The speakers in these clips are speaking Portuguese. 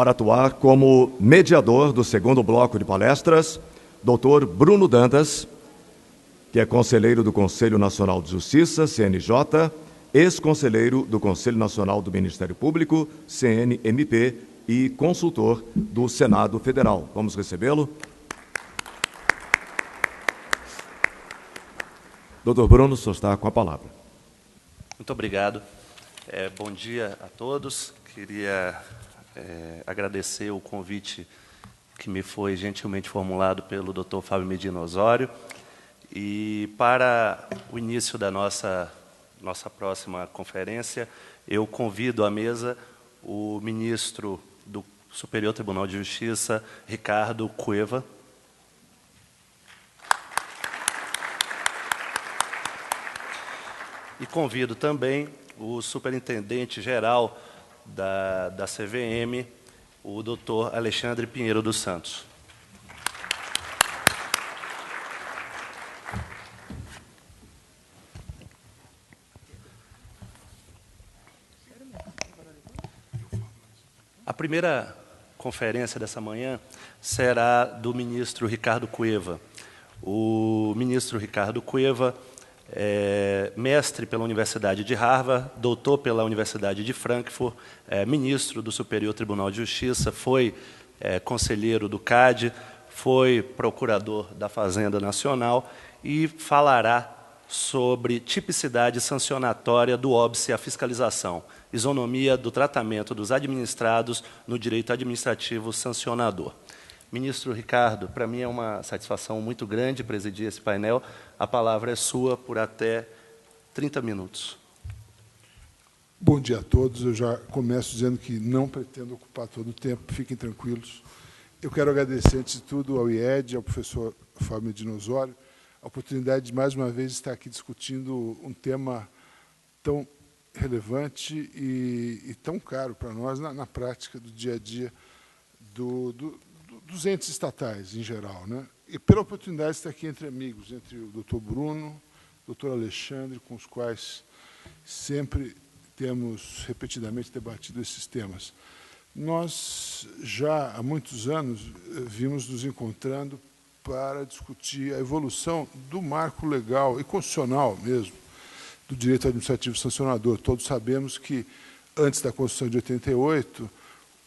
para atuar como mediador do segundo bloco de palestras, Dr. Bruno Dantas, que é conselheiro do Conselho Nacional de Justiça, CNJ, ex-conselheiro do Conselho Nacional do Ministério Público, CNMP, e consultor do Senado Federal. Vamos recebê-lo. Doutor Bruno, o senhor está com a palavra. Muito obrigado. Bom dia a todos. Queria agradecer o convite que me foi gentilmente formulado pelo Dr. Fábio Medina Osório. E para o início da nossa próxima conferência, eu convido à mesa o ministro do Superior Tribunal de Justiça, Ricardo Cueva. E convido também o superintendente-geral da CVM, o doutor Alexandre Pinheiro dos Santos. A primeira conferência dessa manhã será do ministro Ricardo Cueva. O ministro Ricardo Cueva é mestre pela Universidade de Harvard, doutor pela Universidade de Frankfurt, ministro do Superior Tribunal de Justiça, foi conselheiro do CAD, foi procurador da Fazenda Nacional e falará sobre tipicidade sancionatória do óbice à fiscalização, isonomia do tratamento dos administrados no direito administrativo sancionador. Ministro Ricardo, para mim é uma satisfação muito grande presidir esse painel. A palavra é sua por até 30 minutos. Bom dia a todos. Eu já começo dizendo que não pretendo ocupar todo o tempo, fiquem tranquilos. Eu quero agradecer, antes de tudo, ao IED, ao professor Fábio Medina Osório, a oportunidade de, mais uma vez, estar aqui discutindo um tema tão relevante e tão caro para nós na prática do dia a dia dos entes estatais, em geral, né? E pela oportunidade de estar aqui entre amigos, entre o doutor Bruno, o doutor Alexandre, com os quais sempre temos repetidamente debatido esses temas. Nós, já há muitos anos, vimos nos encontrando para discutir a evolução do marco legal e constitucional mesmo, do direito administrativo sancionador. Todos sabemos que, antes da Constituição de 88,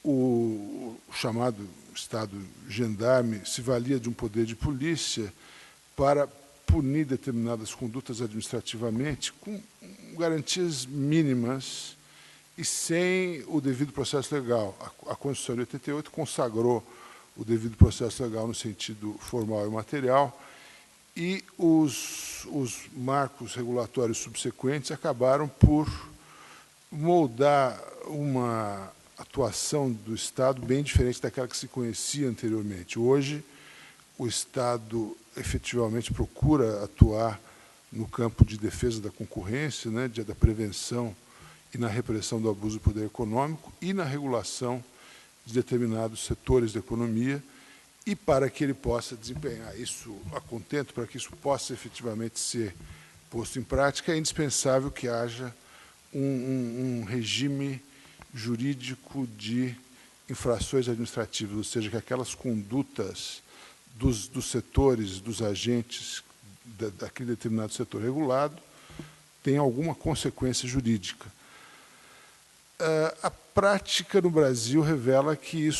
o chamado Estado gendarme se valia de um poder de polícia para punir determinadas condutas administrativamente com garantias mínimas e sem o devido processo legal. A Constituição de 88 consagrou o devido processo legal no sentido formal e material, e os marcos regulatórios subsequentes acabaram por moldar uma atuação do Estado bem diferente daquela que se conhecia anteriormente. Hoje, o Estado efetivamente procura atuar no campo de defesa da concorrência, né, da prevenção e na repressão do abuso do poder econômico e na regulação de determinados setores da economia, e para que ele possa desempenhar isso a contento, para que isso possa efetivamente ser posto em prática, é indispensável que haja um regime jurídico de infrações administrativas, ou seja, que aquelas condutas dos setores, dos agentes daquele determinado setor regulado tenham alguma consequência jurídica. A prática no Brasil revela que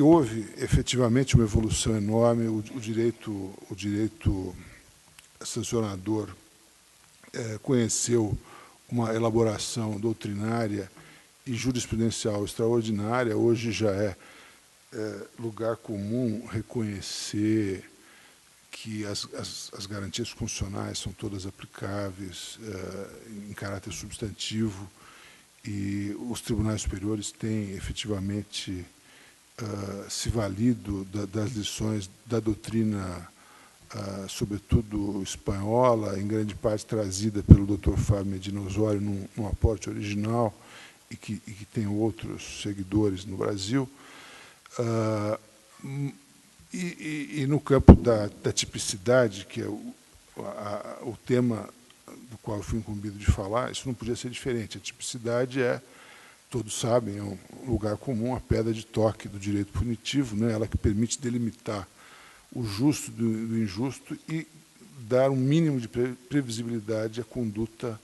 houve efetivamente uma evolução enorme. O direito sancionador conheceu uma elaboração doutrinária e jurisprudencial extraordinária. Hoje já é lugar comum reconhecer que as garantias constitucionais são todas aplicáveis em caráter substantivo, e os tribunais superiores têm efetivamente se valido das lições da doutrina, sobretudo espanhola, em grande parte trazida pelo Dr. Fábio Medina Osório num aporte original, e que tem outros seguidores no Brasil. E no campo da tipicidade, que é o tema do qual eu fui incumbido de falar, isso não podia ser diferente. A tipicidade é todos sabem, é um lugar comum, a pedra de toque do direito punitivo, né? Ela que permite delimitar o justo do injusto e dar um mínimo de previsibilidade à conduta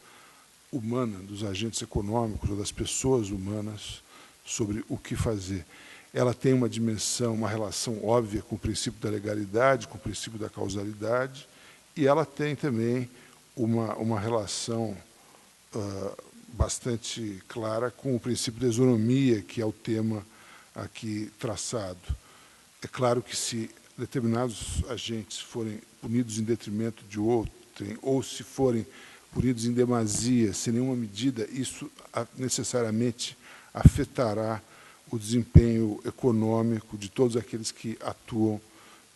humana dos agentes econômicos ou das pessoas humanas sobre o que fazer. Ela tem uma dimensão, uma relação óbvia com o princípio da legalidade, com o princípio da causalidade, e ela tem também uma relação bastante clara com o princípio da isonomia, que é o tema aqui traçado. É claro que se determinados agentes forem punidos em detrimento de outrem, ou se forem punidos em demasia, sem nenhuma medida, isso necessariamente afetará o desempenho econômico de todos aqueles que atuam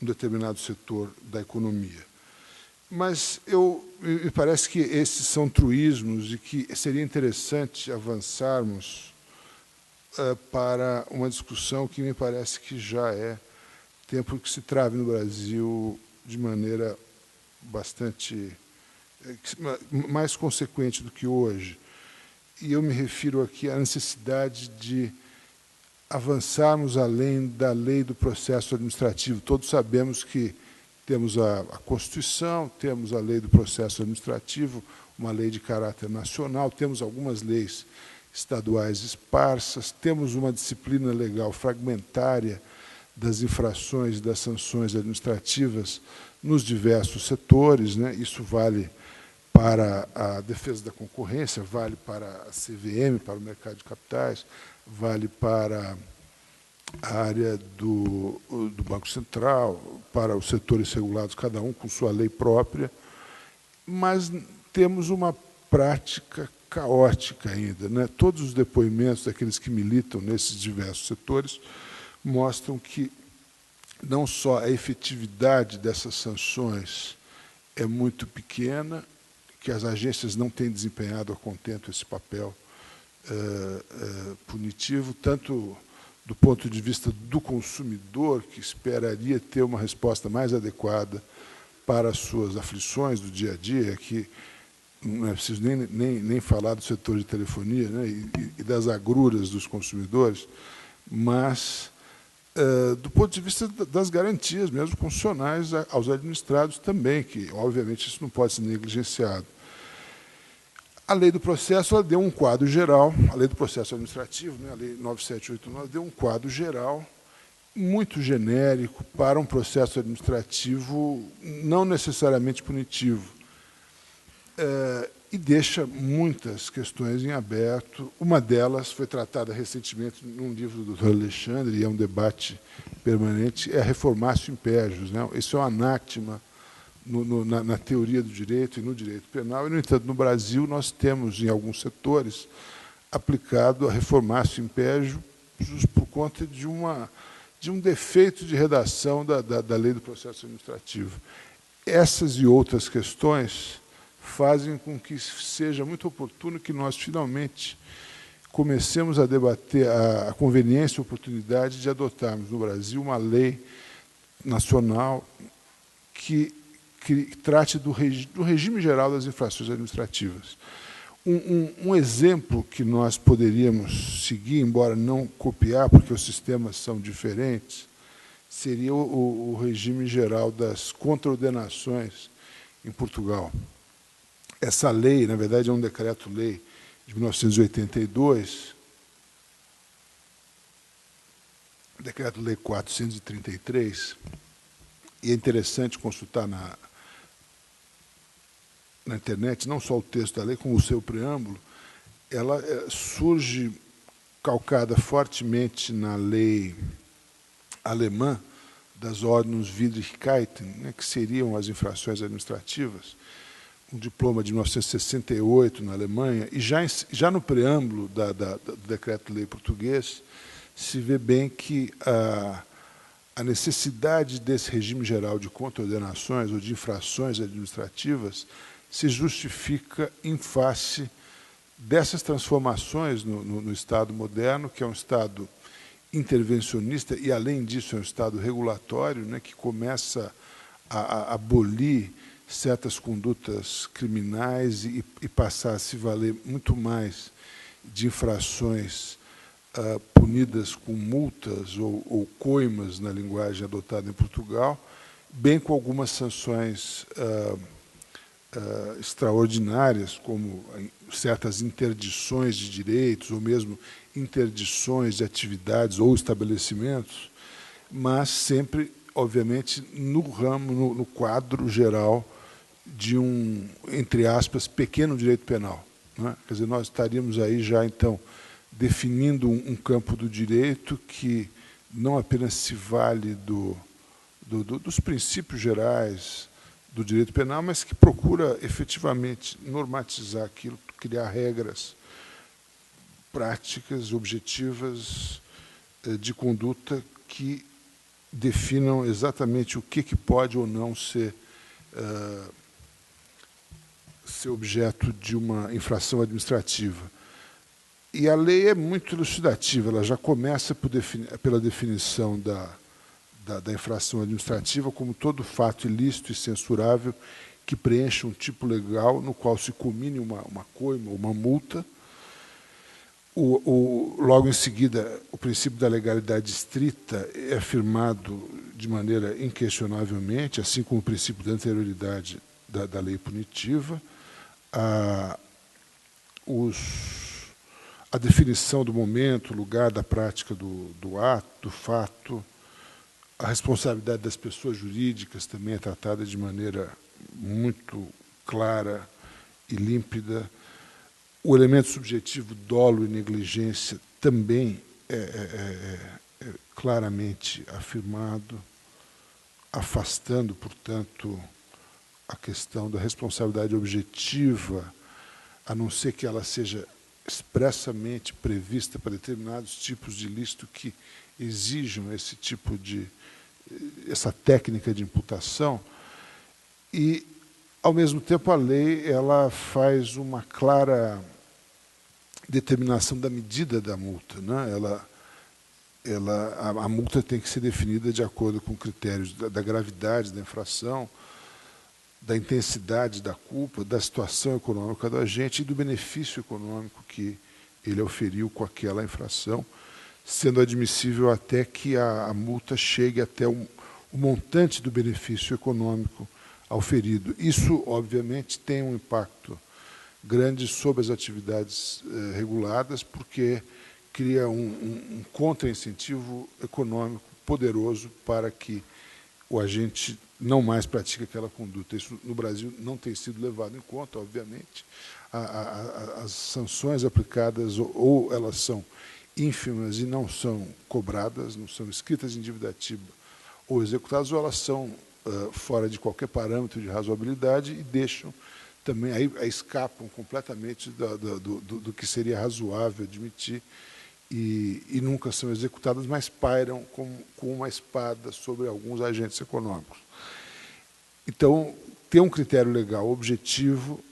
em determinado setor da economia. Mas me parece que esses são truísmos e que seria interessante avançarmos para uma discussão que me parece que já é tempo que se trave no Brasil de maneira bastante mais consequente do que hoje. E eu me refiro aqui à necessidade de avançarmos além da lei do processo administrativo. Todos sabemos que temos a Constituição, temos a lei do processo administrativo, uma lei de caráter nacional, temos algumas leis estaduais esparsas, temos uma disciplina legal fragmentária das infrações e das sanções administrativas nos diversos setores, né? Isso vale para a defesa da concorrência, vale para a CVM, para o mercado de capitais, vale para a área do Banco Central, para os setores regulados, cada um com sua lei própria, mas temos uma prática caótica ainda, né? Todos os depoimentos daqueles que militam nesses diversos setores mostram que não só a efetividade dessas sanções é muito pequena, que as agências não têm desempenhado a contento esse papel punitivo, tanto do ponto de vista do consumidor, que esperaria ter uma resposta mais adequada para as suas aflições do dia a dia, que não é preciso nem falar do setor de telefonia, né, e das agruras dos consumidores, mas do ponto de vista das garantias mesmo constitucionais aos administrados também, que, obviamente, isso não pode ser negligenciado. A lei do processo ela deu um quadro geral, a lei do processo administrativo, né, a lei 9789, deu um quadro geral muito genérico para um processo administrativo não necessariamente punitivo, e deixa muitas questões em aberto. Uma delas foi tratada recentemente num livro do Dr. Alexandre, e é um debate permanente, é a reformatio impégios, né? Isso é um anátema na teoria do direito e no direito penal, e, no entanto, no Brasil, nós temos, em alguns setores, aplicado a reformatio impégios por conta de um defeito de redação da lei do processo administrativo. Essas e outras questões fazem com que seja muito oportuno que nós, finalmente, comecemos a debater a conveniência e a oportunidade de adotarmos no Brasil uma lei nacional que trate do regime geral das infrações administrativas. Um exemplo que nós poderíamos seguir, embora não copiar, porque os sistemas são diferentes, seria o regime geral das contraordenações em Portugal. Essa lei, na verdade, é um decreto-lei de 1982, decreto-lei 433, e é interessante consultar na internet, não só o texto da lei, como o seu preâmbulo. Ela surge calcada fortemente na lei alemã das Ordnungswidrigkeiten, né, que seriam as infrações administrativas, um diploma de 1968 na Alemanha, e já no preâmbulo do decreto-lei português se vê bem que a necessidade desse regime geral de contraordenações ou de infrações administrativas se justifica em face dessas transformações no Estado moderno, que é um Estado intervencionista e, além disso, é um Estado regulatório, né, que começa a abolir certas condutas criminais e passar a se valer muito mais de infrações punidas com multas ou coimas na linguagem adotada em Portugal, bem com algumas sanções extraordinárias, como certas interdições de direitos, ou mesmo interdições de atividades ou estabelecimentos, mas sempre, obviamente, no ramo, no quadro geral de entre aspas, pequeno direito penal. Não é? Quer dizer, nós estaríamos aí já, então, definindo um campo do direito que não apenas se vale dos princípios gerais do direito penal, mas que procura efetivamente normatizar aquilo, criar regras práticas, objetivas de conduta que definam exatamente o que pode ou não ser objeto de uma infração administrativa. E a lei é muito elucidativa, ela já começa pela definição da infração administrativa como todo fato ilícito e censurável que preenche um tipo legal no qual se comine uma coima ou uma multa. Logo em seguida, o princípio da legalidade estrita é afirmado de maneira inquestionavelmente, assim como o princípio da anterioridade da lei punitiva. A definição do momento, lugar da prática do ato, do fato, a responsabilidade das pessoas jurídicas também é tratada de maneira muito clara e límpida. O elemento subjetivo dolo e negligência também é claramente afirmado, afastando, portanto, a questão da responsabilidade objetiva, a não ser que ela seja expressamente prevista para determinados tipos de ilícito que exijam essa técnica de imputação. E, ao mesmo tempo, a lei ela faz uma clara determinação da medida da multa, né? A multa tem que ser definida de acordo com critérios da gravidade da infração, da intensidade da culpa, da situação econômica do agente e do benefício econômico que ele auferiu com aquela infração, sendo admissível até que a multa chegue até o montante do benefício econômico auferido. Isso, obviamente, tem um impacto grande sobre as atividades reguladas, porque cria um contra-incentivo econômico poderoso para que o agente não mais pratique aquela conduta. Isso, no Brasil, não tem sido levado em conta, obviamente. As sanções aplicadas, ou elas são ínfimas e não são cobradas, não são escritas em dívida ativa ou executadas, ou elas são fora de qualquer parâmetro de razoabilidade e deixam também, aí escapam completamente do que seria razoável admitir e nunca são executadas, mas pairam com uma espada sobre alguns agentes econômicos. Então, ter um critério legal objetivo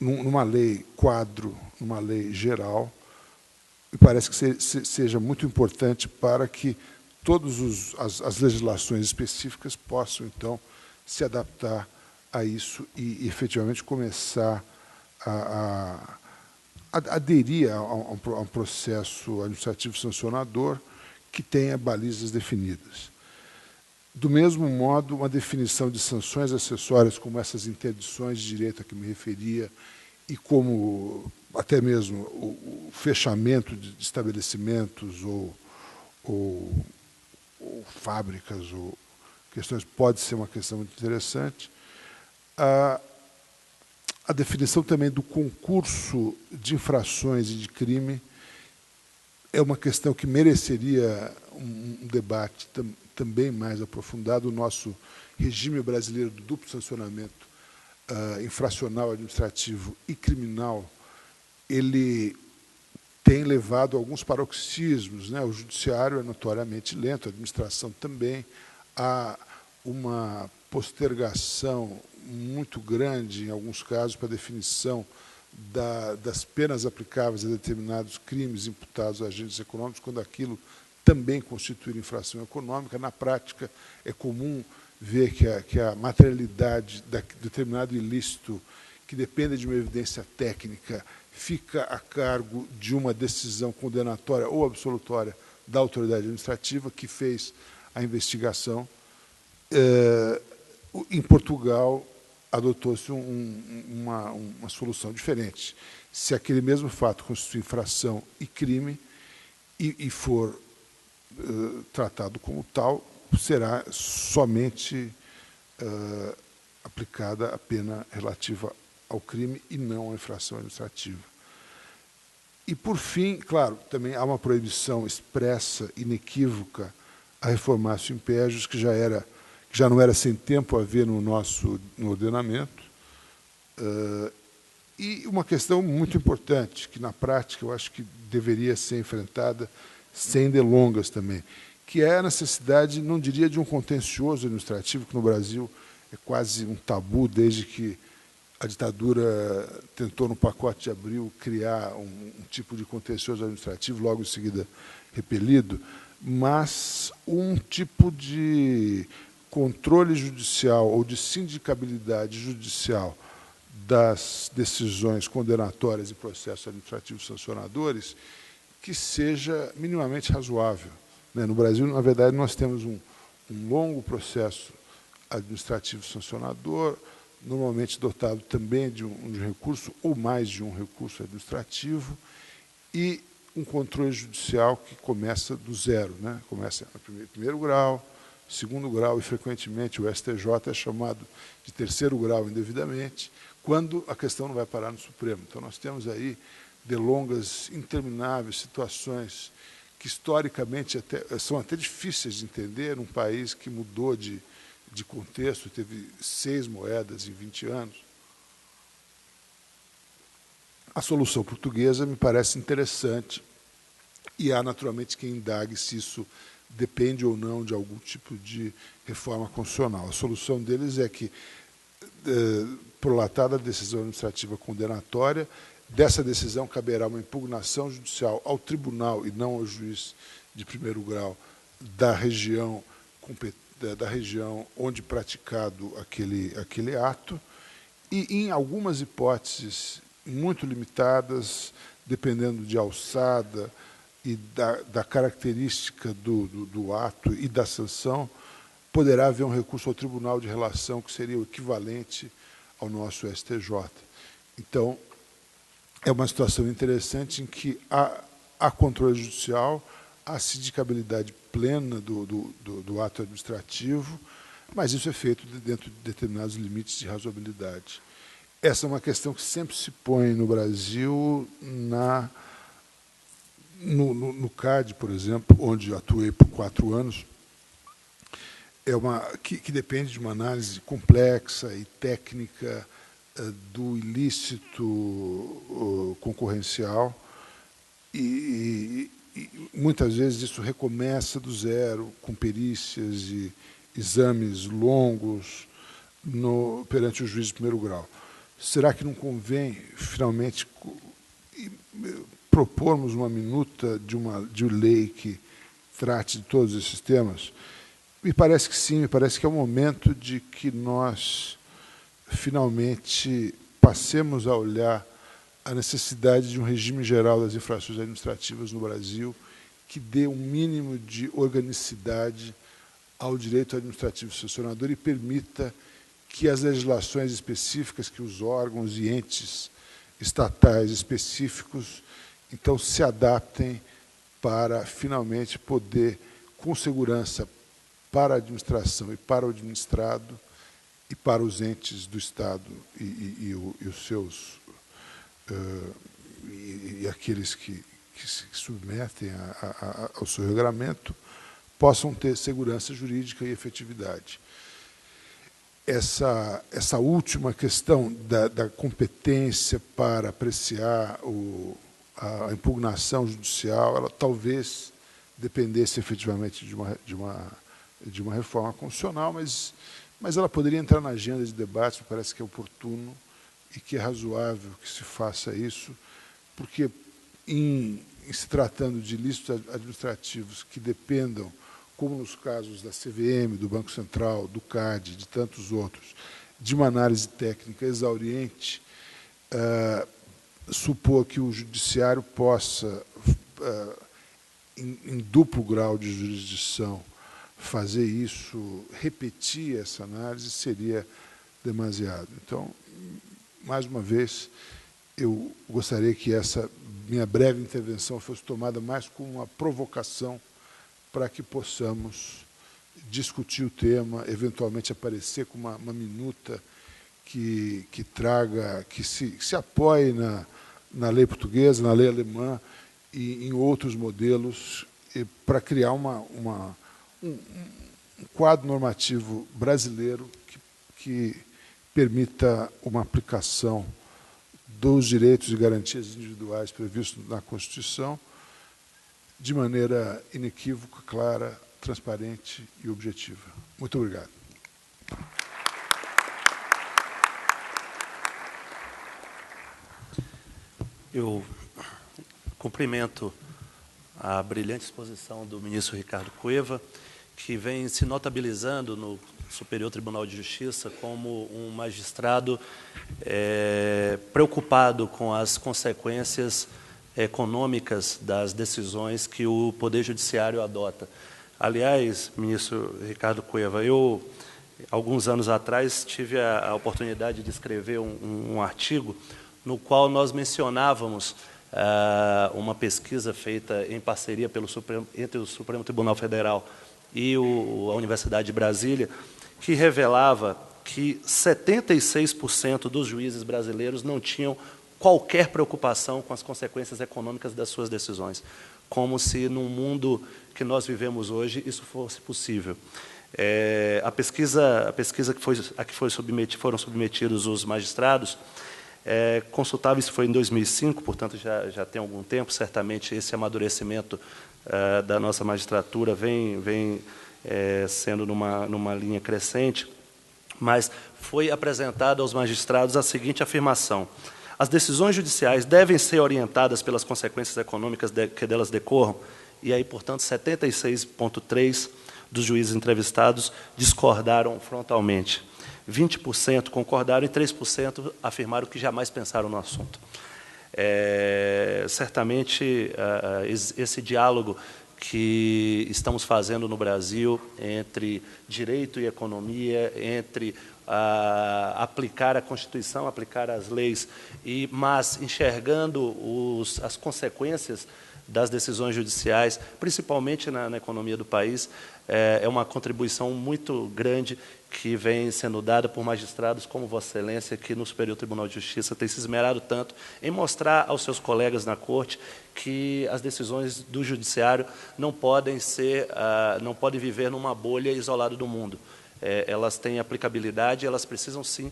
numa lei quadro, numa lei geral, me parece que seja muito importante para que todas as legislações específicas possam, então, se adaptar a isso e efetivamente começar a aderir a um processo administrativo sancionador que tenha balizas definidas. Do mesmo modo, uma definição de sanções acessórias, como essas interdições de direito a que me referia, e como até mesmo o fechamento de estabelecimentos ou fábricas ou questões, pode ser uma questão muito interessante. A definição também do concurso de infrações e de crime é uma questão que mereceria um debate também mais aprofundado. O nosso regime brasileiro do duplo sancionamento infracional, administrativo e criminal, ele tem levado a alguns paroxismos, né? O judiciário é notoriamente lento, a administração também. Há uma postergação muito grande, em alguns casos, para a definição das penas aplicáveis a determinados crimes imputados a agentes econômicos, quando aquilo também constitui infração econômica. Na prática, é comum ver que a materialidade de determinado ilícito que dependa de uma evidência técnica fica a cargo de uma decisão condenatória ou absolutória da autoridade administrativa que fez a investigação. Em Portugal, adotou-se uma solução diferente. Se aquele mesmo fato constitui infração e crime e for tratado como tal, será somente aplicada a pena relativa ao crime e não à infração administrativa. E, por fim, claro, também há uma proibição expressa, inequívoca, a reformácio impégios, que já não era sem tempo a ver no ordenamento. E uma questão muito importante, que na prática eu acho que deveria ser enfrentada sem delongas também, que é a necessidade, não diria de um contencioso administrativo, que no Brasil é quase um tabu, desde que a ditadura tentou, no pacote de abril, criar um tipo de contencioso administrativo, logo em seguida repelido, mas um tipo de controle judicial ou de sindicabilidade judicial das decisões condenatórias e processos administrativos sancionadores que seja minimamente razoável. No Brasil, na verdade, nós temos um longo processo administrativo sancionador, normalmente dotado também de um recurso ou mais de um recurso administrativo, e um controle judicial que começa do zero, começa no primeiro grau, segundo grau, e frequentemente o STJ é chamado de terceiro grau indevidamente, quando a questão não vai parar no Supremo. Então, nós temos aí delongas intermináveis, situações que historicamente são até difíceis de entender, num país que mudou de contexto, teve 6 moedas em 20 anos. A solução portuguesa me parece interessante, e há, naturalmente, quem indague se isso depende ou não de algum tipo de reforma constitucional. A solução deles é que, prolatada a decisão administrativa condenatória, dessa decisão caberá uma impugnação judicial ao tribunal e não ao juiz de primeiro grau da região onde praticado aquele ato, e, em algumas hipóteses muito limitadas, dependendo de alçada e da característica do ato e da sanção, poderá haver um recurso ao Tribunal de Relação, que seria o equivalente ao nosso STJ. Então, é uma situação interessante em que há controle judicial, há sindicabilidade plena do ato administrativo, mas isso é feito dentro de determinados limites de razoabilidade. Essa é uma questão que sempre se põe no Brasil, no CAD, por exemplo, onde atuei por 4 anos, que depende de uma análise complexa e técnica do ilícito concorrencial, e muitas vezes isso recomeça do zero, com perícias e exames longos perante o juiz de primeiro grau. Será que não convém, finalmente, propormos uma minuta de lei que trate de todos esses temas? Me parece que sim, me parece que é o momento de que nós, finalmente, passemos a olhar a necessidade de um regime geral das infrações administrativas no Brasil que dê um mínimo de organicidade ao direito administrativo sancionador e permita que as legislações específicas, que os órgãos e entes estatais específicos, então, se adaptem para, finalmente, poder, com segurança, para a administração e para o administrado e para os entes do Estado e os seus e aqueles que se submetem ao seu regramento, possam ter segurança jurídica e efetividade. Essa última questão da competência para apreciar a impugnação judicial, ela talvez dependesse efetivamente de uma reforma constitucional, mas ela poderia entrar na agenda de debate, me parece que é oportuno e que é razoável que se faça isso, porque, em se tratando de ilícitos administrativos que dependam, como nos casos da CVM, do Banco Central, do CAD, de tantos outros, de uma análise técnica exauriente, supor que o judiciário possa, em duplo grau de jurisdição, fazer isso, repetir essa análise, seria demasiado. Então, mais uma vez, eu gostaria que essa minha breve intervenção fosse tomada mais como uma provocação para que possamos discutir o tema, eventualmente aparecer com uma minuta que traga, que se apoie na lei portuguesa, na lei alemã e em outros modelos, para criar um quadro normativo brasileiro que permita uma aplicação dos direitos e garantias individuais previstos na Constituição de maneira inequívoca, clara, transparente e objetiva. Muito obrigado. Eu cumprimento a brilhante exposição do ministro Ricardo Cueva, que vem se notabilizando no Superior Tribunal de Justiça como um magistrado preocupado com as consequências econômicas das decisões que o Poder Judiciário adota. Aliás, ministro Ricardo Cueva, eu, alguns anos atrás, tive a oportunidade de escrever um artigo no qual nós mencionávamos uma pesquisa feita em parceria entre o Supremo Tribunal Federal e a Universidade de Brasília, que revelava que 76% dos juízes brasileiros não tinham qualquer preocupação com as consequências econômicas das suas decisões, como se, no mundo que nós vivemos hoje, isso fosse possível. A pesquisa a que foram submetidos os magistrados, consultável, isso foi em 2005, portanto, já tem algum tempo, certamente esse amadurecimento da nossa magistratura vem sendo numa linha crescente, mas foi apresentada aos magistrados a seguinte afirmação: as decisões judiciais devem ser orientadas pelas consequências econômicas que delas decorram, e aí, portanto, 76,3% dos juízes entrevistados discordaram frontalmente. 20% concordaram e 3% afirmaram que jamais pensaram no assunto. Certamente, esse diálogo que estamos fazendo no Brasil entre direito e economia, entre aplicar a Constituição, aplicar as leis, mas enxergando as consequências das decisões judiciais, principalmente na economia do país, é uma contribuição muito grande que vem sendo dada por magistrados como Vossa Excelência, que no Superior Tribunal de Justiça tem se esmerado tanto em mostrar aos seus colegas na Corte que as decisões do Judiciário não podem viver numa bolha isolada do mundo. Elas têm aplicabilidade e elas precisam, sim,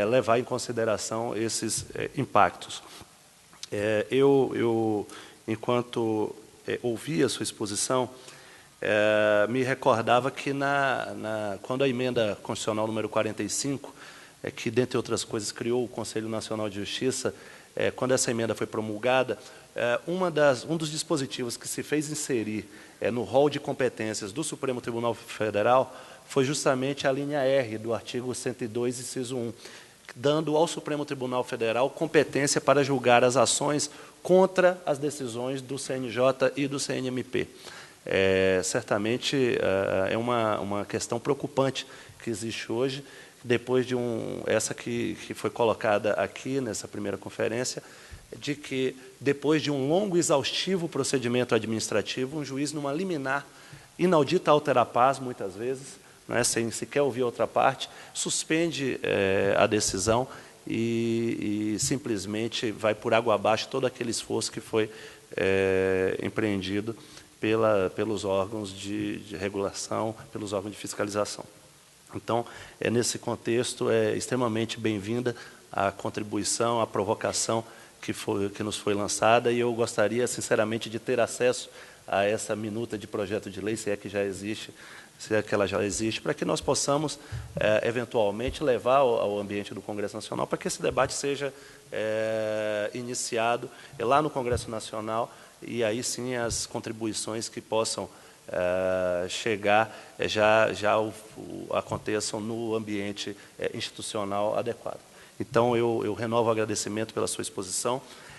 levar em consideração esses impactos. Enquanto ouvia a sua exposição, me recordava que quando a emenda constitucional número 45, que, dentre outras coisas, criou o Conselho Nacional de Justiça, quando essa emenda foi promulgada, um dos dispositivos que se fez inserir no rol de competências do Supremo Tribunal Federal foi justamente a linha R do artigo 102, inciso 1, dando ao Supremo Tribunal Federal competência para julgar as ações contra as decisões do CNJ e do CNMP. Certamente é uma questão preocupante que existe hoje, depois de essa que foi colocada aqui nessa primeira conferência, de que, depois de um longo e exaustivo procedimento administrativo, um juiz, numa liminar inaudita altera paz, muitas vezes, sem sequer ouvir outra parte, suspende a decisão e simplesmente vai por água abaixo todo aquele esforço que foi empreendido pelos órgãos de regulação, pelos órgãos de fiscalização. Então, nesse contexto, é extremamente bem-vinda a contribuição, a provocação que nos foi lançada, e eu gostaria, sinceramente, de ter acesso a essa minuta de projeto de lei, se é que ela já existe, para que nós possamos, eventualmente, levar ao ambiente do Congresso Nacional, para que esse debate seja iniciado lá no Congresso Nacional, e aí sim as contribuições que possam chegar já aconteçam no ambiente institucional adequado. Então, eu renovo o agradecimento pela sua exposição.